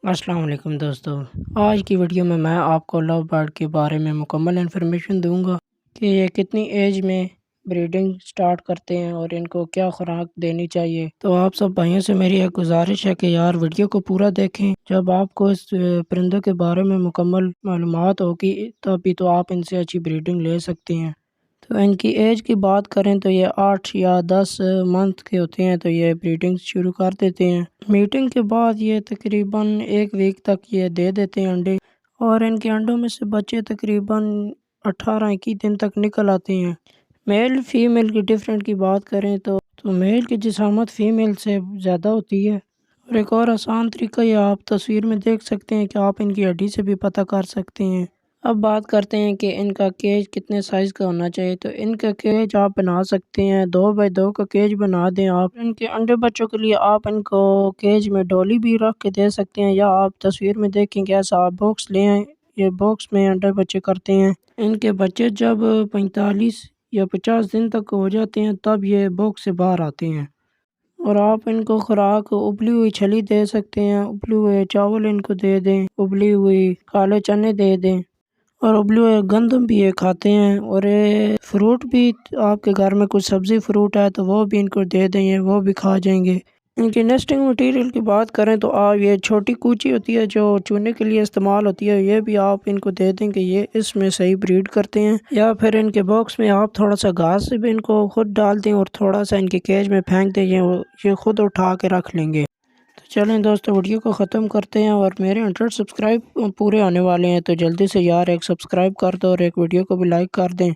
السلام علیکم دوستو، آج کی ویڈیو میں آپ کو لو برڈ کے بارے میں مکمل انفارمیشن دوں گا کہ یہ کتنی ایج میں بریڈنگ سٹارٹ کرتے ہیں اور ان کو کیا خوراک دینی چاہیے۔ تو آپ سب بھائیوں سے میری ایک گزارش ہے کہ یار ویڈیو کو پورا دیکھیں۔ جب آپ کو اس پرندوں کے بارے میں مکمل معلومات ہوگی تبھی تو آپ ان سے اچھی بریڈنگ لے سکتے ہیں۔ تو ان کی ایج کی بات کریں تو یہ 8 یا 10 منتھ کے ہوتے ہیں تو یہ بریڈنگ شروع کر دیتے ہیں۔ میٹنگ کے بعد یہ تقریباً 1 ویک تک یہ دے دیتے ہیں انڈے، اور ان کے انڈوں میں سے بچے تقریباً 18-21 دن تک نکل آتے ہیں۔ میل فیمیل کی ڈفرینٹ کی بات کریں تو میل کی جسامت فیمیل سے زیادہ ہوتی ہے، اور ایک اور آسان طریقہ یہ آپ تصویر میں دیکھ سکتے ہیں کہ آپ ان کی ہڈی سے بھی پتہ کر سکتے ہیں۔ اب بات کرتے ہیں کہ ان کا کیج کتنے سائز کا ہونا چاہیے۔ تو ان کا کیج آپ بنا سکتے ہیں 2x2 کا کیج بنا دیں آپ۔ ان کے انڈے بچوں کے لیے آپ ان کو کیج میں ڈولی بھی رکھ کے دے سکتے ہیں، یا آپ تصویر میں دیکھیں کہ ایسا آپ باکس لے آئیں، یہ باکس میں انڈے بچے کرتے ہیں۔ ان کے بچے جب 45 یا 50 دن تک ہو جاتے ہیں تب یہ باکس سے باہر آتے ہیں، اور آپ ان کو خوراک ابلی ہوئی چھلی دے سکتے ہیں، ابلی ہوئے چاول ان کو دے دیں، ابلی ہوئی کالے چنے دے دیں، اور ابلے ہوئے گندم بھی یہ کھاتے ہیں۔ اور فروٹ بھی آپ کے گھر میں کچھ سبزی فروٹ ہے تو وہ بھی ان کو دے دیں، وہ بھی کھا جائیں گے۔ ان کی نیسٹنگ مٹیریل کی بات کریں تو یہ چھوٹی کوچی ہوتی ہے جو چونے کے لیے استعمال ہوتی ہے، یہ بھی آپ ان کو دے دیں کہ یہ اس میں صحیح بریڈ کرتے ہیں۔ یا پھر ان کے باکس میں آپ تھوڑا سا گھاس سے بھی ان کو خود ڈال دیں اور تھوڑا سا ان کے کیج میں پھینک دیں، یہ خود اٹھا کے رکھ لیں گے۔ تو چلیں دوستو ویڈیو کو ختم کرتے ہیں، اور میرے 100 سبسکرائب پورے ہونے والے ہیں تو جلدی سے یار ایک سبسکرائب کر دو اور ایک ویڈیو کو بھی لائک کر دیں۔